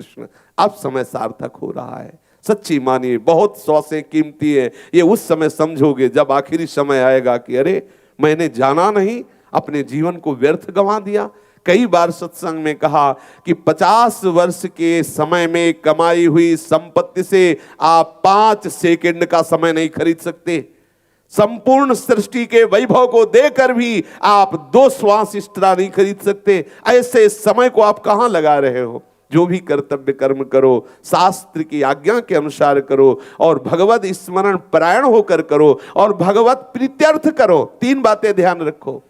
कृष्ण, अब समय सार्थक हो रहा है। सच्ची मानिए, बहुत सौसें कीमती है। ये उस समय समझोगे जब आखिरी समय आएगा कि अरे मैंने जाना नहीं, अपने जीवन को व्यर्थ गंवा दिया। कई बार सत्संग में कहा कि 50 वर्ष के समय में कमाई हुई संपत्ति से आप 5 सेकंड का समय नहीं खरीद सकते। संपूर्ण सृष्टि के वैभव को देकर भी आप 2 श्वास एक्स्ट्रा नहीं खरीद सकते। ऐसे समय को आप कहां लगा रहे हो? जो भी कर्तव्य कर्म करो, शास्त्र की आज्ञा के अनुसार करो और भगवत स्मरण परायण होकर करो और भगवत प्रीत्यर्थ करो। 3 बातें ध्यान रखो,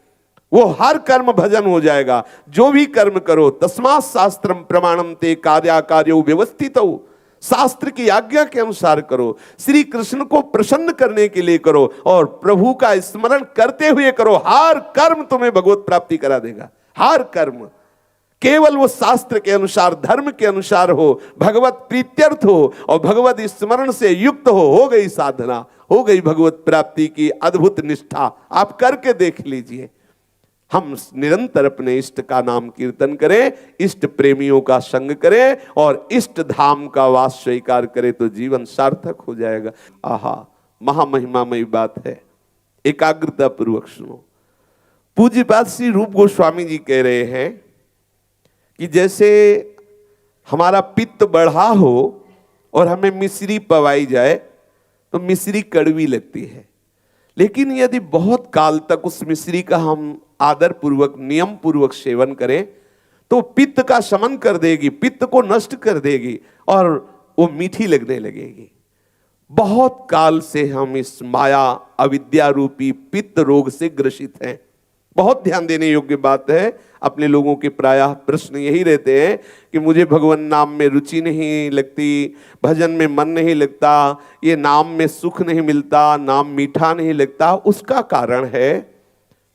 वो हर कर्म भजन हो जाएगा। जो भी कर्म करो, तस्मात् शास्त्रम प्रमाणम ते कार्याकार्यो व्यवस्थितौ, शास्त्र की आज्ञा के अनुसार करो, श्री कृष्ण को प्रसन्न करने के लिए करो और प्रभु का स्मरण करते हुए करो। हर कर्म तुम्हें भगवत प्राप्ति करा देगा। हर कर्म केवल वो शास्त्र के अनुसार, धर्म के अनुसार हो, भगवत प्रीत्यर्थ हो और भगवत स्मरण से युक्त हो गई साधना, हो गई भगवत प्राप्ति की अद्भुत निष्ठा। आप करके देख लीजिए। हम निरंतर अपने इष्ट का नाम कीर्तन करें, इष्ट प्रेमियों का संग करें और इष्ट धाम का वास स्वीकार करें तो जीवन सार्थक हो जाएगा। आहा, महामहिमामयी बात है। एकाग्रता पूर्वक सुनो। पूज्यपाद श्री रूप गोस्वामी जी कह रहे हैं कि जैसे हमारा पित्त बढ़ा हो और हमें मिश्री पवाई जाए तो मिश्री कड़वी लगती है, लेकिन यदि बहुत काल तक उस मिश्री का हम आदर पूर्वक, नियम पूर्वक सेवन करें तो पित्त का शमन कर देगी, पित्त को नष्ट कर देगी और वो मीठी लगने लगेगी। बहुत काल से हम इस माया अविद्या रूपी पित्त रोग से ग्रसित हैं। बहुत ध्यान देने योग्य बात है। अपने लोगों के प्रायः प्रश्न यही रहते हैं कि मुझे भगवान नाम में रुचि नहीं लगती, भजन में मन नहीं लगता, ये नाम में सुख नहीं मिलता, नाम मीठा नहीं लगता। उसका कारण है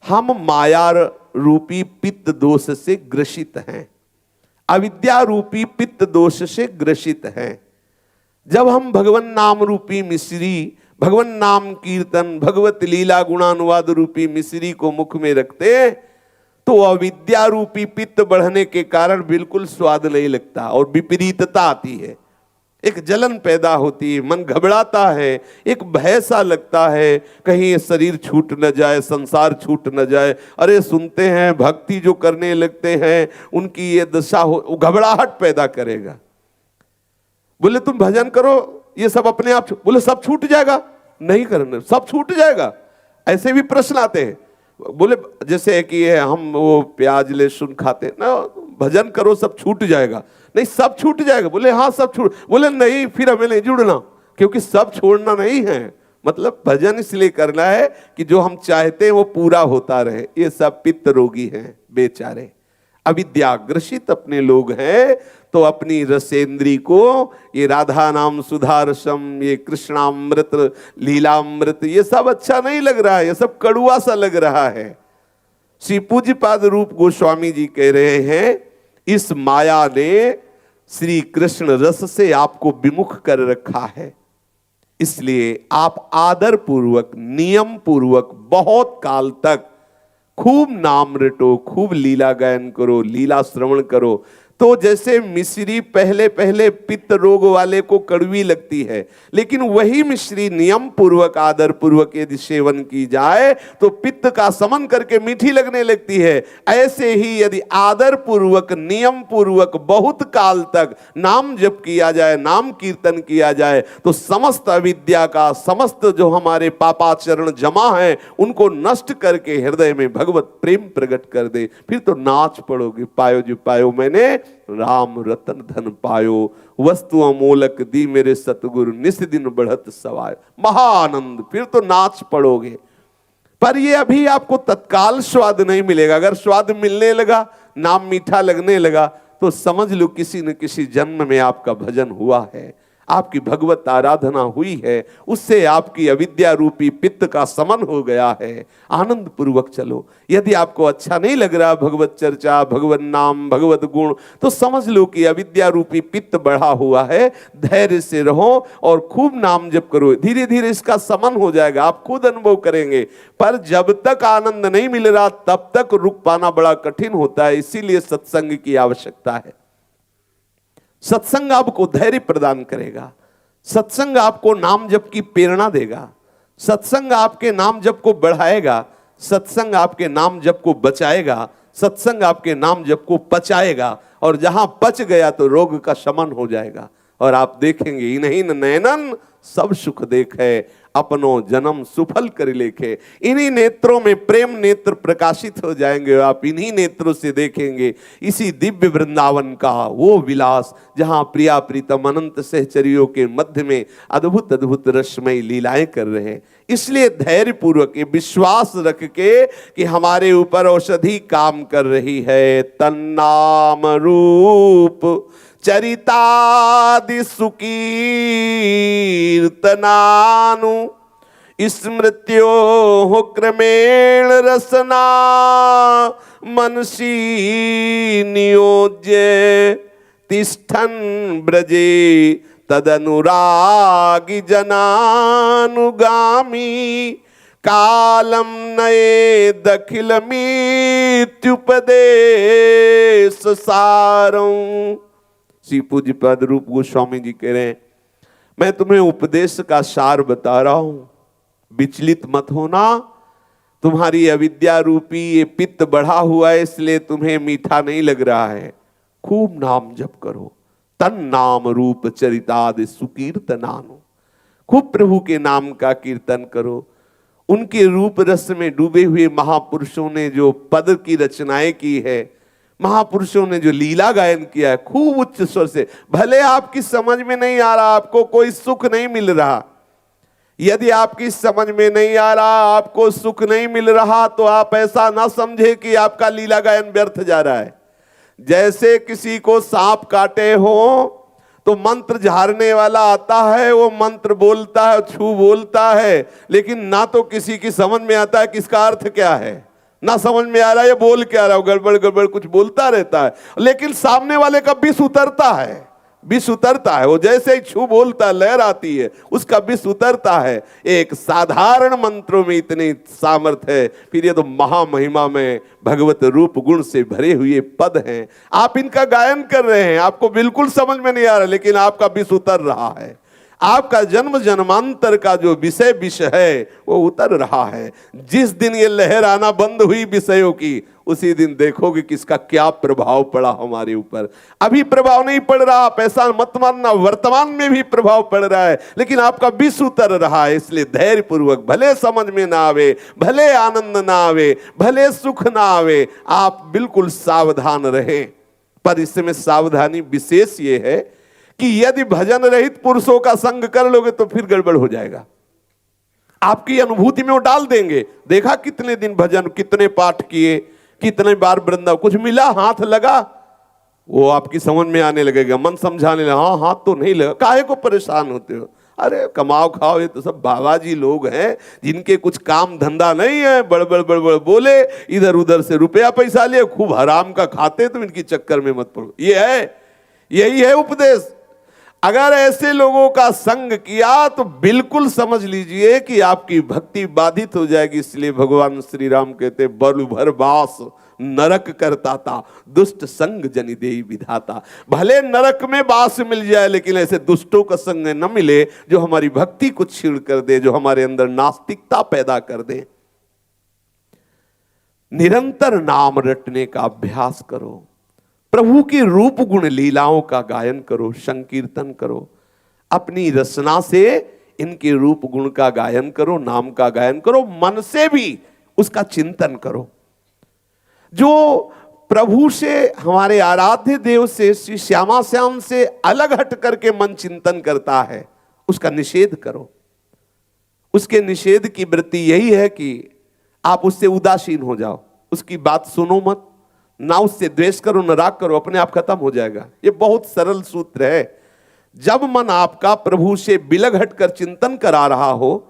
हम माया रूपी पित्त दोष से ग्रसित हैं, अविद्या रूपी पित्त दोष से ग्रसित हैं। जब हम भगवान नाम रूपी मिश्री, भगवान नाम कीर्तन, भगवत लीला गुणानुवाद रूपी मिश्री को मुख में रखते तो अविद्या रूपी पित्त बढ़ने के कारण बिल्कुल स्वाद नहीं लगता और विपरीतता आती है। एक जलन पैदा होती है, मन घबराता है, एक भय सा लगता है कहीं ये शरीर छूट न जाए, संसार छूट न जाए। अरे सुनते हैं भक्ति जो करने लगते हैं उनकी ये दशा हो, घबराहट पैदा करेगा। बोले तुम भजन करो, ये सब अपने आप, बोले सब छूट जाएगा, नहीं करना, सब छूट जाएगा। ऐसे भी प्रश्न आते हैं। बोले जैसे कि हम वो प्याज लहसुन खाते ना, भजन करो सब छूट जाएगा, नहीं सब छूट जाएगा। बोले हाँ सब छूट, बोले नहीं फिर हमें नहीं जुड़ना, क्योंकि सब छोड़ना नहीं है। मतलब भजन इसलिए करना है कि जो हम चाहते हैं वो पूरा होता रहे। ये सब पित्त रोगी हैं बेचारे, अविद्याग्रसित अपने लोग हैं, तो अपनी रसेंद्री को ये राधा नाम सुधा रसम, ये कृष्णामृत, लीलामृत, ये सब अच्छा नहीं लग रहा है, ये सब कड़ुआ सा लग रहा है। श्री पूज्यपाद रूप गोस्वामी जी कह रहे हैं इस माया ने श्री कृष्ण रस से आपको विमुख कर रखा है, इसलिए आप आदर पूर्वक, नियम पूर्वक बहुत काल तक खूब नाम रटो, खूब लीला गायन करो, लीला श्रवण करो। तो जैसे मिश्री पहले पहले पित्त रोग वाले को कड़वी लगती है, लेकिन वही मिश्री नियम पूर्वक, आदर पूर्वक यदि सेवन की जाए तो पित्त का समन करके मीठी लगने लगती है। ऐसे ही यदि आदर पूर्वक, नियम पूर्वक बहुत काल तक नाम जप किया जाए, नाम कीर्तन किया जाए तो समस्त अविद्या का, समस्त जो हमारे पापाचरण जमा है उनको नष्ट करके हृदय में भगवत प्रेम प्रकट कर दे। फिर तो नाच पड़ोगे, पायो जो पायो मैंने राम रतन धन पायो, वस्तु अमोलक दी मेरे सतगुरु, निस दिन बढ़त सवाय। महाआनंद, फिर तो नाच पड़ोगे। पर ये अभी आपको तत्काल स्वाद नहीं मिलेगा। अगर स्वाद मिलने लगा, नाम मीठा लगने लगा तो समझ लो किसी न किसी जन्म में आपका भजन हुआ है, आपकी भगवत आराधना हुई है, उससे आपकी अविद्या रूपी पित्त का समन हो गया है। आनंद पूर्वक चलो। यदि आपको अच्छा नहीं लग रहा भगवत चर्चा, भगवत नाम, भगवत गुण, तो समझ लो कि अविद्या रूपी पित्त बढ़ा हुआ है। धैर्य से रहो और खूब नाम जप करो, धीरे धीरे इसका समन हो जाएगा, आप खुद अनुभव करेंगे। पर जब तक आनंद नहीं मिल रहा तब तक रुक पाना बड़ा कठिन होता है, इसीलिए सत्संग की आवश्यकता है। सत्संग आपको धैर्य प्रदान करेगा, सत्संग आपको नाम जप की प्रेरणा देगा, सत्संग आपके नाम जप को बढ़ाएगा, सत्संग आपके नाम जप को बचाएगा, सत्संग आपके नाम जप को पचाएगा, और जहां पच गया तो रोग का शमन हो जाएगा। और आप देखेंगे इन्हीं नैनन सब सुख देखे, अपनो जन्म सुफल कर लेखे। इन्हीं नेत्रों में प्रेम नेत्र प्रकाशित हो जाएंगे, आप इन्हीं नेत्रों से देखेंगे इसी दिव्य वृंदावन का वो विलास जहां प्रिया प्रीतम अनंत सहचरियों के मध्य में अद्भुत अद्भुत रसमयी लीलाएं कर रहे हैं। इसलिए धैर्य पूर्वक ये विश्वास रख के कि हमारे ऊपर औषधि काम कर रही है, तन्नाम रूप चरितादि सुकीर्तनानु स्मृत्यो हो क्रमेण रसना मनसी नियोज्य तिष्ठन ब्रजे तदनुरागी जनानुगामी कालम नये दखिलमीत्युपदेश सारं। श्री पूज्य पद रूप गोस्वामी जी कह रहे हैं, मैं तुम्हें उपदेश का सार बता रहा हूं, विचलित मत होना। तुम्हारी अविद्या रूपी ये पित्त बढ़ा हुआ है, इसलिए तुम्हें मीठा नहीं लग रहा है। खूब नाम जप करो, तन नाम रूप चरितादि सुकीर्तनानु। खूब प्रभु के नाम का कीर्तन करो। उनके रूप रस में डूबे हुए महापुरुषों ने जो पद की रचनाएं की है, महापुरुषों ने जो लीला गायन किया है, खूब उच्च स्वर से, भले आपकी समझ में नहीं आ रहा, आपको कोई सुख नहीं मिल रहा, यदि आपकी समझ में नहीं आ रहा, आपको सुख नहीं मिल रहा, तो आप ऐसा ना समझे कि आपका लीला गायन व्यर्थ जा रहा है। जैसे किसी को सांप काटे हो तो मंत्र झाड़ने वाला आता है, वो मंत्र बोलता है, छू बोलता है, लेकिन ना तो किसी की समझ में आता है किसका अर्थ क्या है, ना समझ में आ रहा है ये बोल क्या रहा है, गड़बड़ गड़बड़ कुछ बोलता रहता है, लेकिन सामने वाले का विष उतरता है, विष उतरता है। वो जैसे ही छू बोलता है, लहर आती है, उसका विष उतरता है। एक साधारण मंत्रों में इतनी सामर्थ्य है, फिर ये तो महामहिमा में भगवत रूप गुण से भरे हुए पद हैं। आप इनका गायन कर रहे हैं, आपको बिल्कुल समझ में नहीं आ रहा, लेकिन आपका विष उतर रहा है। आपका जन्म जन्मांतर का जो विष है वो उतर रहा है। जिस दिन ये लहर आना बंद हुई विषयों की, उसी दिन देखोगे कि इसका क्या प्रभाव पड़ा हमारे ऊपर। अभी प्रभाव नहीं पड़ रहा, आप ऐसा मत मानना, वर्तमान में भी प्रभाव पड़ रहा है, लेकिन आपका विष उतर रहा है। इसलिए धैर्य पूर्वक, भले समझ में ना आवे, भले आनंद ना आवे, भले सुख ना आवे, आप बिल्कुल सावधान रहें। पर इसमें सावधानी विशेष ये है कि यदि भजन रहित पुरुषों का संग कर लोगे तो फिर गड़बड़ हो जाएगा, आपकी अनुभूति में वो डाल देंगे। देखा कितने दिन भजन, कितने पाठ किए, कितने बार वृंदावन, कुछ मिला, हाथ लगा, वो आपकी समझ में आने लगेगा, मन समझाने लगा, हाँ हाथ तो नहीं लगा, काहे को परेशान होते हो, अरे कमाओ खाओ, ये तो सब बाबाजी लोग हैं जिनके कुछ काम धंधा नहीं है, बड़बड़ बड़बड़ बोले, इधर उधर से रुपया पैसा लिए, खूब हराम का खाते, तुम इनकी चक्कर में मत पड़ो। ये है, यही है उपदेश। अगर ऐसे लोगों का संग किया तो बिल्कुल समझ लीजिए कि आपकी भक्ति बाधित हो जाएगी। इसलिए भगवान श्री राम कहते, बरु भर बास नरक करता था, दुष्ट संग जनि देई विधाता। भले नरक में बास मिल जाए, लेकिन ऐसे दुष्टों का संग न मिले जो हमारी भक्ति को छीड़ कर दे, जो हमारे अंदर नास्तिकता पैदा कर दे। निरंतर नाम रटने का अभ्यास करो, प्रभु की रूप गुण लीलाओं का गायन करो, संकीर्तन करो, अपनी रचना से इनके रूप गुण का गायन करो, नाम का गायन करो, मन से भी उसका चिंतन करो। जो प्रभु से, हमारे आराध्य देव से, श्री श्यामा श्याम से अलग हट करके मन चिंतन करता है, उसका निषेध करो। उसके निषेध की वृत्ति यही है कि आप उससे उदासीन हो जाओ, उसकी बात सुनो मत, ना उससे द्वेष करो, न राग करो, अपने आप खत्म हो जाएगा। ये बहुत सरल सूत्र है। जब मन आपका प्रभु से बिलग हटकर चिंतन करा रहा हो,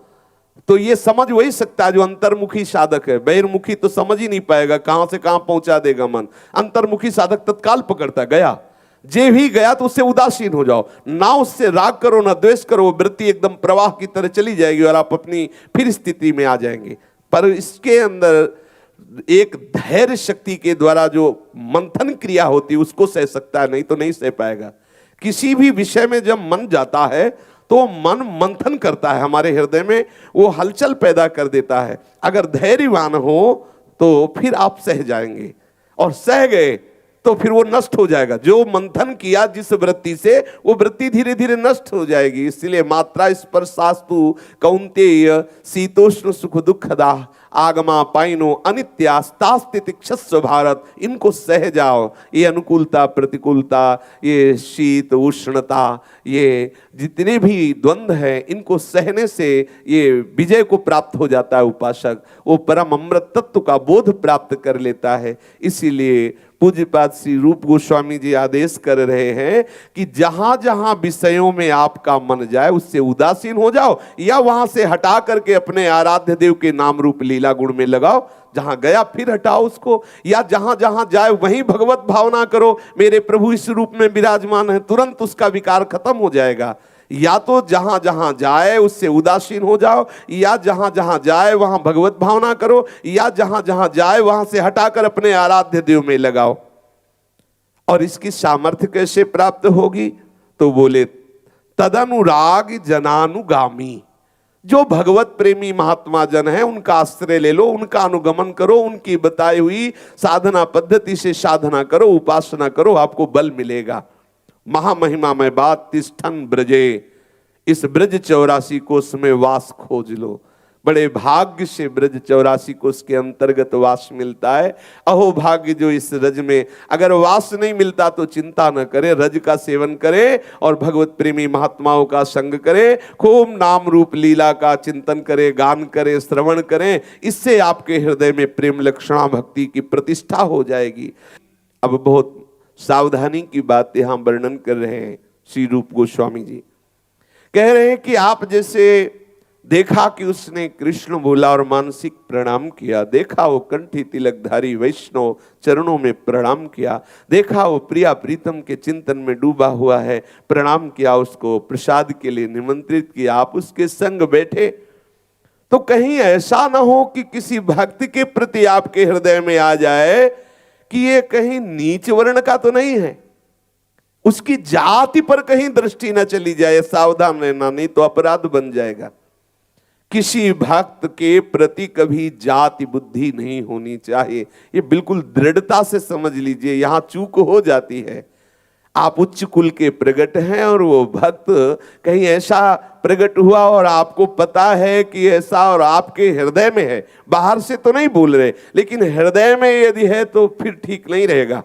तो ये समझ वही सकता है जो अंतर्मुखी साधक है। बहिर्मुखी तो समझ ही नहीं पाएगा, कहां से कहां पहुंचा देगा मन। अंतर्मुखी साधक तत्काल पकड़ता, गया, जे भी गया तो उससे उदासीन हो जाओ, ना उससे राग करो, ना द्वेष करो, वो वृत्ति एकदम प्रवाह की तरह चली जाएगी और आप अपनी फिर स्थिति में आ जाएंगे। पर इसके अंदर एक धैर्य शक्ति के द्वारा जो मंथन क्रिया होती है उसको सह सकता है, नहीं तो नहीं सह पाएगा। किसी भी विषय में जब मन जाता है तो मन मंथन करता है, हमारे हृदय में वो हलचल पैदा कर देता है। अगर धैर्यवान हो तो फिर आप सह जाएंगे, और सह गए तो फिर वो नष्ट हो जाएगा। जो मंथन किया जिस वृत्ति से, वो वृत्ति धीरे धीरे नष्ट हो जाएगी। इसलिए मात्रा स्पर्शास्तु कौन्तेय शीतोष्ण सुख दुखदा आगमा पाइनो अनित्यास्तास्तितिक्षस्व भारत। इनको सह जाओ। ये अनुकूलता प्रतिकूलता, ये शीत उष्णता, ये जितने भी द्वंद्व है, इनको सहने से ये विजय को प्राप्त हो जाता है। उपासक वो परम अमृत तत्व का बोध प्राप्त कर लेता है। इसीलिए पूज्यपाद श्री रूप गोस्वामी जी आदेश कर रहे हैं कि जहां जहां विषयों में आपका मन जाए उससे उदासीन हो जाओ, या वहां से हटा करके अपने आराध्य देव के नाम रूप लीला गुण में लगाओ। जहां गया फिर हटाओ उसको, या जहां जहां जाए वहीं भगवत भावना करो, मेरे प्रभु इस रूप में विराजमान है, तुरंत उसका विकार खत्म हो जाएगा। या तो जहां जहां जाए उससे उदासीन हो जाओ, या जहां जहां जाए वहां भगवत भावना करो, या जहां जहां जाए वहां से हटाकर अपने आराध्य देव में लगाओ। और इसकी सामर्थ्य कैसे प्राप्त होगी? तो बोले तदनुराग जनानुगामी। जो भगवत प्रेमी महात्मा जन है उनका आश्रय ले लो, उनका अनुगमन करो, उनकी बताई हुई साधना पद्धति से साधना करो, उपासना करो, आपको बल मिलेगा। महामहिमा में बात तिष्ठन ब्रजे, इस ब्रज 84 कोष में वास खोज लो। बड़े भाग्य से ब्रज 84 कोष के अंतर्गत वास मिलता है। अहो भाग्य जो इस रज में, अगर वास नहीं मिलता तो चिंता न करे, रज का सेवन करे और भगवत प्रेमी महात्माओं का संग करे, खूब नाम रूप लीला का चिंतन करे, गान करे, श्रवण करें। इससे आपके हृदय में प्रेम लक्षणा भक्ति की प्रतिष्ठा हो जाएगी। अब बहुत सावधानी की बात यहां वर्णन कर रहे हैं श्री रूप गोस्वामी जी। कह रहे हैं कि आप जैसे देखा कि उसने कृष्ण बोला और मानसिक प्रणाम किया, देखा वो कंठी तिलकधारी वैष्णव चरणों में प्रणाम किया, देखा वो प्रिया प्रीतम के चिंतन में डूबा हुआ है, प्रणाम किया, उसको प्रसाद के लिए निमंत्रित किया, आप उसके संग बैठे, तो कहीं ऐसा ना हो कि किसी भक्त के प्रति आपके हृदय में आ जाए कि ये कहीं नीच वर्ण का तो नहीं है, उसकी जाति पर कहीं दृष्टि न चली जाए। सावधान रहना, नहीं तो अपराध बन जाएगा। किसी भक्त के प्रति कभी जाति बुद्धि नहीं होनी चाहिए, ये बिल्कुल दृढ़ता से समझ लीजिए। यहां चूक हो जाती है। आप उच्च कुल के प्रगट हैं और वो भक्त कहीं ऐसा प्रकट हुआ और आपको पता है कि ऐसा, और आपके हृदय में है, बाहर से तो नहीं बोल रहे, लेकिन हृदय में यदि है तो फिर ठीक नहीं रहेगा।